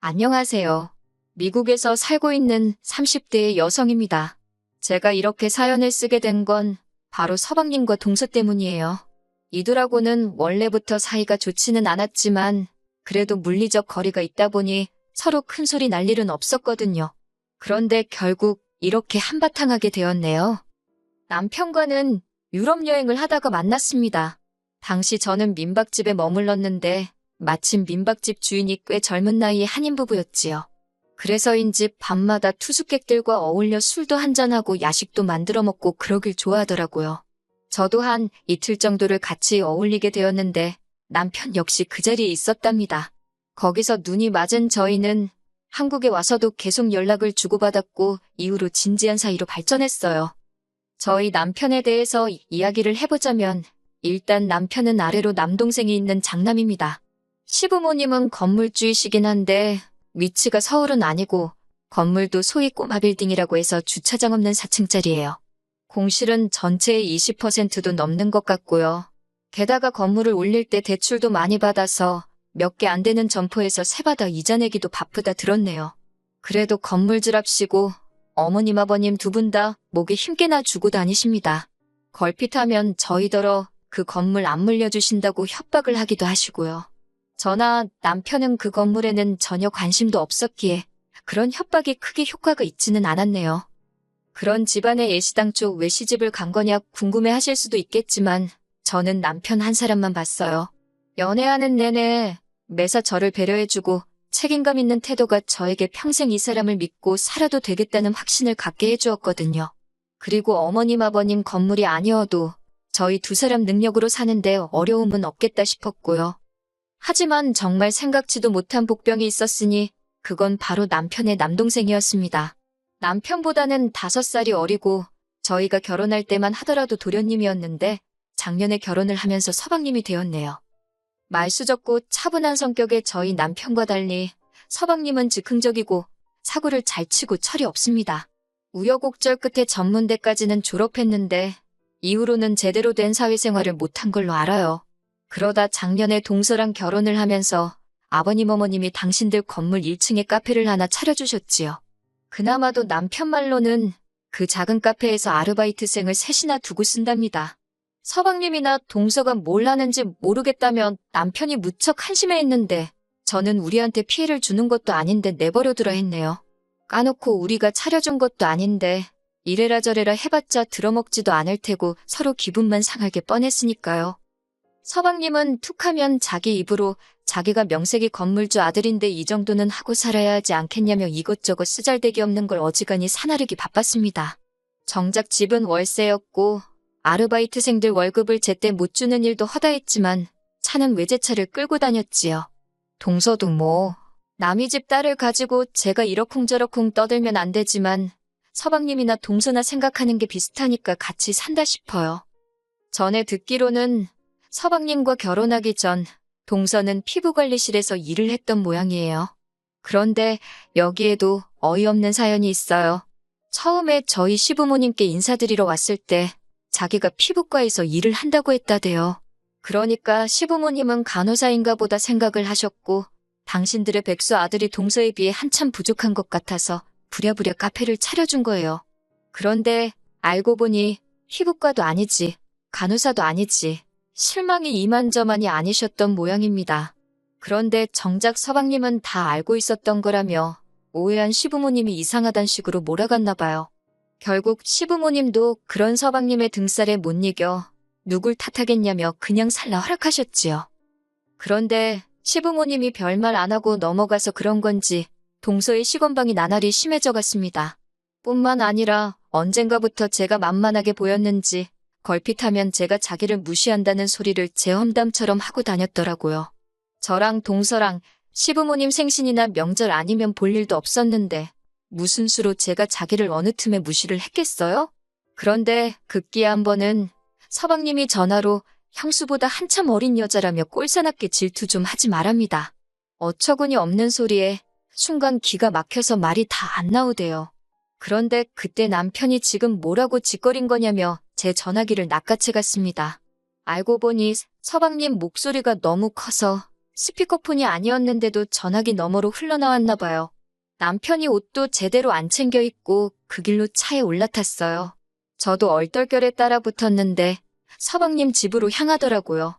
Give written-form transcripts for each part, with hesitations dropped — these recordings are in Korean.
안녕하세요. 미국에서 살고 있는 30대의 여성입니다. 제가 이렇게 사연을 쓰게 된 건 바로 서방님과 동서 때문이에요. 이들하고는 원래부터 사이가 좋지는 않았지만 그래도 물리적 거리가 있다 보니 서로 큰 소리 날 일은 없었거든요. 그런데 결국 이렇게 한바탕 하게 되었네요. 남편과는 유럽 여행을 하다가 만났습니다. 당시 저는 민박집에 머물렀는데 마침 민박집 주인이 꽤 젊은 나이의 한인 부부였지요. 그래서인지 밤마다 투숙객들과 어울려 술도 한잔하고 야식도 만들어 먹고 그러길 좋아하더라고요. 저도 한 이틀 정도를 같이 어울리게 되었는데 남편 역시 그 자리에 있었답니다. 거기서 눈이 맞은 저희는 한국에 와서도 계속 연락을 주고받았고 이후로 진지한 사이로 발전했어요. 저희 남편에 대해서 이야기를 해보자면 일단 남편은 아래로 남동생이 있는 장남입니다. 시부모님은 건물주이시긴 한데 위치가 서울은 아니고 건물도 소위 꼬마 빌딩이라고 해서 주차장 없는 4층짜리예요. 공실은 전체의 20%도 넘는 것 같고요. 게다가 건물을 올릴 때 대출도 많이 받아서 몇 개 안 되는 점포에서 세받아 이자 내기도 바쁘다 들었네요. 그래도 건물주랍시고 어머님 아버님 두 분 다 목에 힘께나 주고 다니십니다. 걸핏하면 저희더러 그 건물 안 물려주신다고 협박을 하기도 하시고요. 저나 남편은 그 건물에는 전혀 관심도 없었기에 그런 협박이 크게 효과가 있지는 않았네요. 그런 집안의 애시당초 왜 시집을 간 거냐 궁금해하실 수도 있겠지만 저는 남편 한 사람만 봤어요. 연애하는 내내 매사 저를 배려해주고 책임감 있는 태도가 저에게 평생 이 사람을 믿고 살아도 되겠다는 확신을 갖게 해주었거든요. 그리고 어머님 아버님 건물이 아니어도 저희 두 사람 능력으로 사는데 어려움은 없겠다 싶었고요. 하지만 정말 생각지도 못한 복병이 있었으니 그건 바로 남편의 남동생이었습니다. 남편보다는 5살이 어리고 저희가 결혼할 때만 하더라도 도련님이었는데 작년에 결혼을 하면서 서방님이 되었네요. 말수적고 차분한 성격의 저희 남편과 달리 서방님은 즉흥적이고 사고를 잘 치고 철이 없습니다. 우여곡절 끝에 전문대까지는 졸업했는데 이후로는 제대로 된 사회생활을 못한 걸로 알아요. 그러다 작년에 동서랑 결혼을 하면서 아버님 어머님이 당신들 건물 1층에 카페를 하나 차려주셨지요. 그나마도 남편 말로는 그 작은 카페에서 아르바이트생을 셋이나 두고 쓴답니다. 서방님이나 동서가 뭘 하는지 모르겠다면 남편이 무척 한심해했는데 저는 우리한테 피해를 주는 것도 아닌데 내버려두라 했네요. 까놓고 우리가 차려준 것도 아닌데 이래라 저래라 해봤자 들어먹지도 않을 테고 서로 기분만 상하게 뻔했으니까요. 서방님은 툭하면 자기 입으로 자기가 명색이 건물주 아들인데 이 정도는 하고 살아야 하지 않겠냐며 이것저것 쓰잘데기 없는 걸 어지간히 사나르기 바빴습니다. 정작 집은 월세였고 아르바이트생들 월급을 제때 못 주는 일도 허다했지만 차는 외제차를 끌고 다녔지요. 동서도 뭐 남의 집 딸을 가지고 제가 이러쿵저러쿵 떠들면 안 되지만 서방님이나 동서나 생각하는 게 비슷하니까 같이 산다 싶어요. 전에 듣기로는 서방님과 결혼하기 전 동서는 피부관리실에서 일을 했던 모양이에요. 그런데 여기에도 어이없는 사연이 있어요. 처음에 저희 시부모님께 인사드리러 왔을 때 자기가 피부과에서 일을 한다고 했다대요. 그러니까 시부모님은 간호사인가 보다 생각을 하셨고 당신들의 백수 아들이 동서에 비해 한참 부족한 것 같아서 부랴부랴 카페를 차려준 거예요. 그런데 알고 보니 피부과도 아니지, 간호사도 아니지, 실망이 이만저만이 아니셨던 모양입니다. 그런데 정작 서방님은 다 알고 있었던 거라며 오해한 시부모님이 이상하단 식으로 몰아갔나 봐요. 결국 시부모님도 그런 서방님의 등살에 못 이겨 누굴 탓하겠냐며 그냥 살라 허락하셨지요. 그런데 시부모님이 별말 안 하고 넘어가서 그런 건지 동서의 시건방이 나날이 심해져 갔습니다. 뿐만 아니라 언젠가부터 제가 만만하게 보였는지 걸핏하면 제가 자기를 무시한다는 소리를 제 험담처럼 하고 다녔더라고요. 저랑 동서랑 시부모님 생신이나 명절 아니면 볼 일도 없었는데 무슨 수로 제가 자기를 어느 틈에 무시를 했겠어요? 그런데 급기야 한 번은 서방님이 전화로 형수보다 한참 어린 여자라며 꼴사납게 질투 좀 하지 말랍니다. 어처구니 없는 소리에 순간 기가 막혀서 말이 다 안 나오대요. 그런데 그때 남편이 지금 뭐라고 짓거린 거냐며 제 전화기를 낚아채 갔습니다. 알고 보니 서방님 목소리가 너무 커서 스피커폰이 아니었는데도 전화기 너머로 흘러나왔나 봐요. 남편이 옷도 제대로 안 챙겨 입고 그 길로 차에 올라탔어요. 저도 얼떨결에 따라 붙었는데 서방님 집으로 향하더라고요.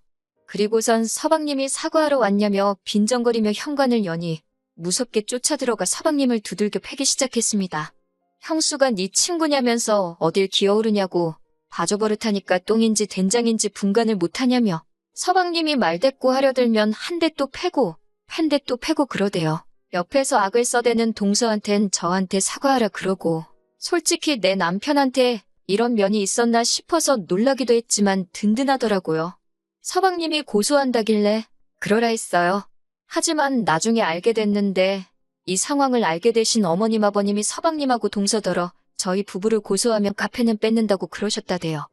그리고선 서방님이 사과하러 왔냐며 빈정거리며 현관을 여니 무섭게 쫓아들어가 서방님을 두들겨 패기 시작했습니다. 형수가 네 친구냐면서 어딜 기어오르냐고 바저버릇하니까 똥인지 된장인지 분간을 못하냐며 서방님이 말대꾸 하려 들면 한 대 또 패고 팬 대 또 패고 그러대요. 옆에서 악을 써대는 동서한텐 저한테 사과하라 그러고 솔직히 내 남편한테 이런 면이 있었나 싶어서 놀라기도 했지만 든든하더라고요. 서방님이 고소한다길래 그러라 했어요. 하지만 나중에 알게 됐는데 이 상황을 알게 되신 어머님 아버님이 서방님하고 동서더러 저희 부부를 고소하면 카페는 뺏는다고 그러셨다대요.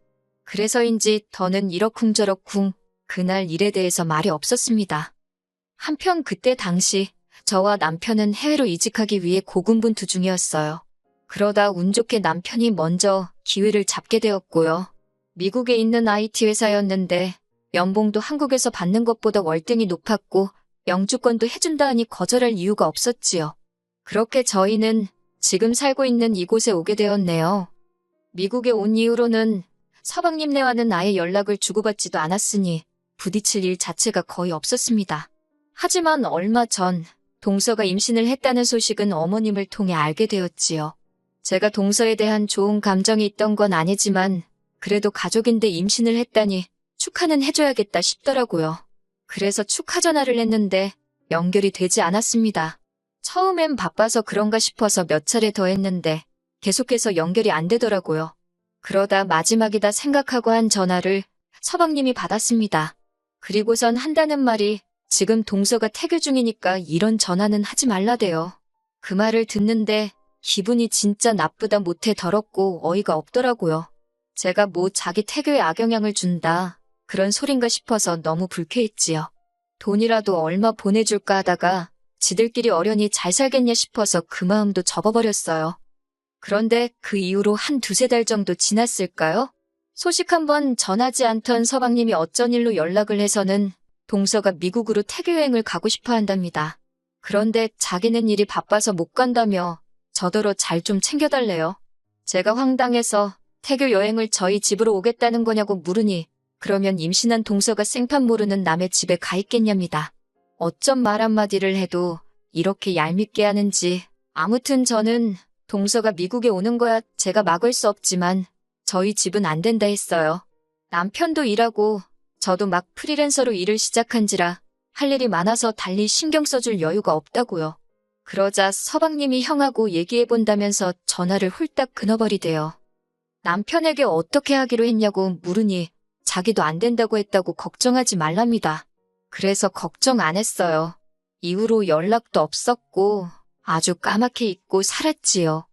그래서인지 더는 이러쿵저러쿵 그날 일에 대해서 말이 없었습니다. 한편 그때 당시 저와 남편은 해외로 이직하기 위해 고군분투 중이었어요. 그러다 운 좋게 남편이 먼저 기회를 잡게 되었고요. 미국에 있는 IT 회사였는데 연봉도 한국에서 받는 것보다 월등히 높았고 영주권도 해준다 하니 거절할 이유가 없었지요. 그렇게 저희는 지금 살고 있는 이곳에 오게 되었네요. 미국에 온 이후로는 서방님네와는 아예 연락을 주고받지도 않았으니 부딪힐 일 자체가 거의 없었습니다. 하지만 얼마 전 동서가 임신을 했다는 소식은 어머님을 통해 알게 되었지요. 제가 동서에 대한 좋은 감정이 있던 건 아니지만 그래도 가족인데 임신을 했다니 축하는 해줘야겠다 싶더라고요. 그래서 축하 전화를 했는데 연결이 되지 않았습니다. 처음엔 바빠서 그런가 싶어서 몇 차례 더 했는데 계속해서 연결이 안 되더라고요. 그러다 마지막이다 생각하고 한 전화를 서방님이 받았습니다. 그리고선 한다는 말이 지금 동서가 태교 중이니까 이런 전화는 하지 말라대요. 그 말을 듣는데 기분이 진짜 나쁘다 못해 더럽고 어이가 없더라고요. 제가 뭐 자기 태교에 악영향을 준다 그런 소린가 싶어서 너무 불쾌했지요. 돈이라도 얼마 보내줄까 하다가 지들끼리 어련히 잘 살겠냐 싶어서 그 마음도 접어버렸어요. 그런데 그 이후로 한 두세 달 정도 지났을까요? 소식 한번 전하지 않던 서방님이 어쩐 일로 연락을 해서는 동서가 미국으로 태교 여행을 가고 싶어 한답니다. 그런데 자기는 일이 바빠서 못 간다며 저더러 잘 좀 챙겨달래요. 제가 황당해서 태교 여행을 저희 집으로 오겠다는 거냐고 물으니 그러면 임신한 동서가 생판 모르는 남의 집에 가 있겠냐입니다. 어쩜 말 한마디를 해도 이렇게 얄밉게 하는지. 아무튼 저는 동서가 미국에 오는 거야 제가 막을 수 없지만 저희 집은 안 된다 했어요. 남편도 일하고 저도 막 프리랜서로 일을 시작한지라 할 일이 많아서 달리 신경 써줄 여유가 없다고요. 그러자 서방님이 형하고 얘기해본다면서 전화를 훌딱 끊어버리대요. 남편에게 어떻게 하기로 했냐고 물으니 자기도 안 된다고 했다고 걱정하지 말랍니다. 그래서 걱정 안 했어요. 이후로 연락도 없었고 아주 까맣게 잊고 살았지요.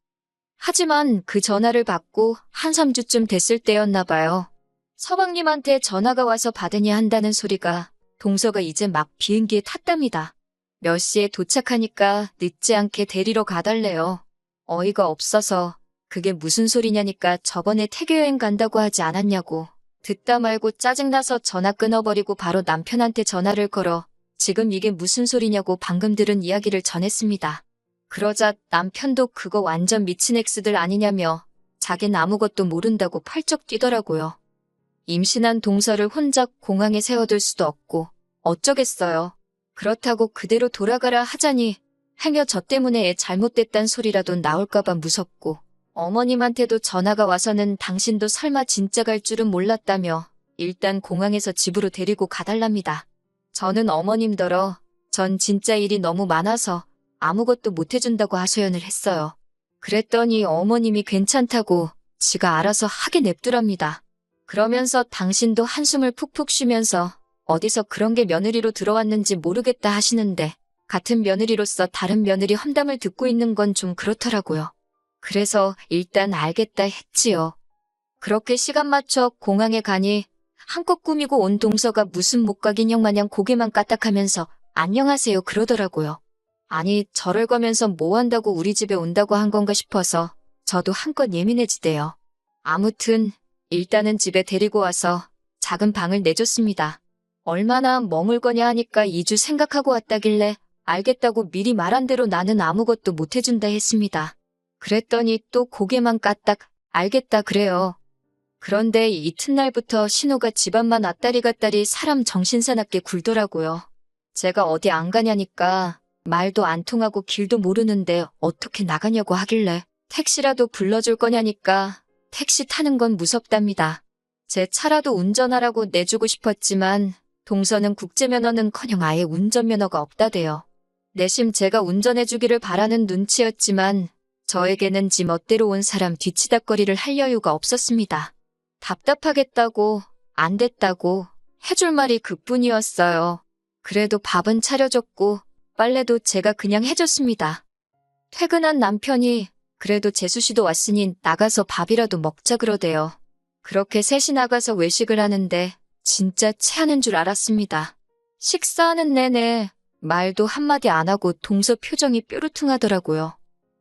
하지만 그 전화를 받고 한 3주쯤 됐을 때였나 봐요. 서방님한테 전화가 와서 받으니 한다는 소리가 동서가 이제 막 비행기에 탔답니다. 몇 시에 도착하니까 늦지 않게 데리러 가달래요. 어이가 없어서 그게 무슨 소리냐니까 저번에 태교 여행 간다고 하지 않았냐고. 듣다 말고 짜증나서 전화 끊어버리고 바로 남편한테 전화를 걸어 지금 이게 무슨 소리냐고 방금 들은 이야기를 전했습니다. 그러자 남편도 그거 완전 미친 엑스들 아니냐며 자긴 아무것도 모른다고 펄쩍 뛰더라고요. 임신한 동서를 혼자 공항에 세워둘 수도 없고 어쩌겠어요. 그렇다고 그대로 돌아가라 하자니 행여 저 때문에 애 잘못됐단 소리라도 나올까봐 무섭고 어머님한테도 전화가 와서는 당신도 설마 진짜 갈 줄은 몰랐다며 일단 공항에서 집으로 데리고 가달랍니다. 저는 어머님더러 전 진짜 일이 너무 많아서 아무것도 못해준다고 하소연을 했어요. 그랬더니 어머님이 괜찮다고 지가 알아서 하게 냅두랍니다. 그러면서 당신도 한숨을 푹푹 쉬면서 어디서 그런 게 며느리로 들어왔는지 모르겠다 하시는데 같은 며느리로서 다른 며느리 험담을 듣고 있는 건 좀 그렇더라고요. 그래서 일단 알겠다 했지요. 그렇게 시간 맞춰 공항에 가니 한껏 꾸미고 온 동서가 무슨 목각 인형 마냥 고개만 까딱하면서 안녕하세요 그러더라고요. 아니 저럴 거면서 뭐 한다고 우리 집에 온다고 한 건가 싶어서 저도 한껏 예민해지대요. 아무튼 일단은 집에 데리고 와서 작은 방을 내줬습니다. 얼마나 머물 거냐 하니까 2주 생각하고 왔다길래 알겠다고 미리 말한 대로 나는 아무것도 못 해준다 했습니다. 그랬더니 또 고개만 까딱 알겠다 그래요. 그런데 이튿날부터 신호가 집안만 왔다리 갔다리 사람 정신사납게 굴더라고요. 제가 어디 안 가냐니까 말도 안 통하고 길도 모르는데 어떻게 나가냐고 하길래 택시라도 불러줄 거냐니까 택시 타는 건 무섭답니다. 제 차라도 운전하라고 내주고 싶었지만 동서는 국제면허는커녕 아예 운전면허가 없다대요. 내심 제가 운전해주기를 바라는 눈치였지만 저에게는 지 멋대로 온 사람 뒤치다꺼리를 할 여유가 없었습니다. 답답하겠다고 안 됐다고 해줄 말이 그뿐이었어요. 그래도 밥은 차려줬고 빨래도 제가 그냥 해줬습니다. 퇴근한 남편이 그래도 재수씨도 왔으니 나가서 밥이라도 먹자 그러대요. 그렇게 셋이 나가서 외식을 하는데 진짜 체하는 줄 알았습니다. 식사하는 내내 말도 한마디 안 하고 동서 표정이 뾰루퉁하더라고요.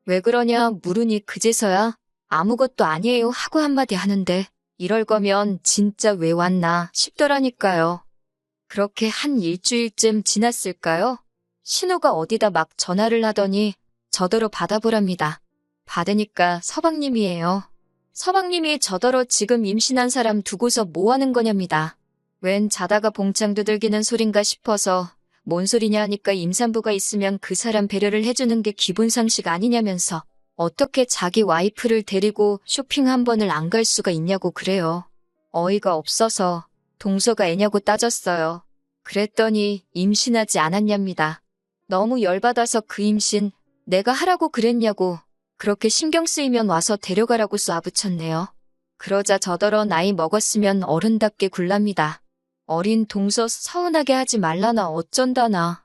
왜 그러냐 물으니 그제서야 아무것도 아니에요 하고 한마디 하는데 이럴 거면 진짜 왜 왔나 싶더라니까요. 그렇게 한 일주일쯤 지났을까요? 신우가 어디다 막 전화를 하더니 저더러 받아보랍니다. 받으니까 서방님이에요. 서방님이 저더러 지금 임신한 사람 두고서 뭐 하는 거냐입니다. 웬 자다가 봉창 두들기는 소린가 싶어서 뭔 소리냐 하니까 임산부가 있으면 그 사람 배려를 해주는 게 기본 상식 아니냐면서 어떻게 자기 와이프를 데리고 쇼핑 한 번을 안 갈 수가 있냐고 그래요. 어이가 없어서 동서가 애냐고 따졌어요. 그랬더니 임신하지 않았냐입니다. 너무 열받아서 그 임신 내가 하라고 그랬냐고 그렇게 신경 쓰이면 와서 데려가라고 쏴붙였네요. 그러자 저더러 나이 먹었으면 어른답게 굴랍니다. 어린 동서 서운하게 하지 말라나 어쩐다나.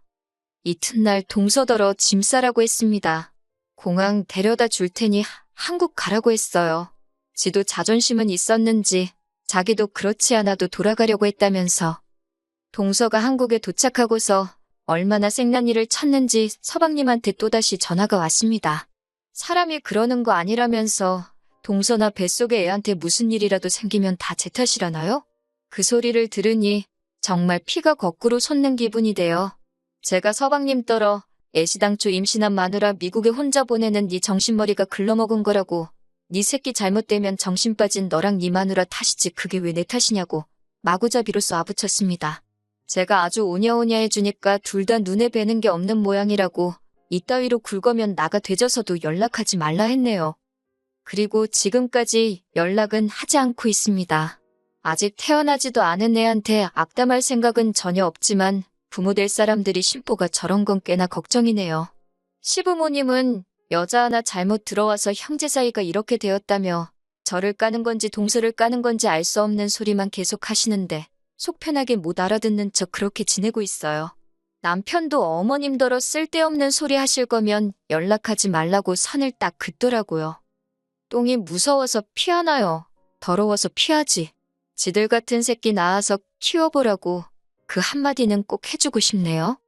이튿날 동서더러 짐 싸라고 했습니다. 공항 데려다 줄 테니 한국 가라고 했어요. 지도 자존심은 있었는지 자기도 그렇지 않아도 돌아가려고 했다면서. 동서가 한국에 도착하고서 얼마나 생난일을 쳤는지 서방님한테 또다시 전화가 왔습니다. 사람이 그러는 거 아니라면서 동서나 뱃속의 애한테 무슨 일이라도 생기면 다 제 탓이라나요? 그 소리를 들으니 정말 피가 거꾸로 솟는 기분이 돼요. 제가 서방님 떨어 애시당초 임신한 마누라 미국에 혼자 보내는 네 정신머리가 글러먹은 거라고 네 새끼 잘못되면 정신 빠진 너랑 네 마누라 탓이지 그게 왜 내 탓이냐고 마구잡이로 쏘아붙였습니다. 제가 아주 오냐오냐 해주니까 둘 다 눈에 뵈는 게 없는 모양이라고 이따위로 굴거면 나가 되져서도 연락하지 말라 했네요. 그리고 지금까지 연락은 하지 않고 있습니다. 아직 태어나지도 않은 애한테 악담할 생각은 전혀 없지만 부모 될 사람들이 심보가 저런 건 꽤나 걱정이네요. 시부모님은 여자 하나 잘못 들어와서 형제 사이가 이렇게 되었다며 저를 까는 건지 동서를 까는 건지 알 수 없는 소리만 계속 하시는데 속 편하게 못 알아듣는 척 그렇게 지내고 있어요. 남편도 어머님더러 쓸데없는 소리 하실 거면 연락하지 말라고 선을 딱 긋더라고요. 똥이 무서워서 피하나요? 더러워서 피하지. 지들 같은 새끼 낳아서 키워보라고 그 한마디는 꼭 해주고 싶네요.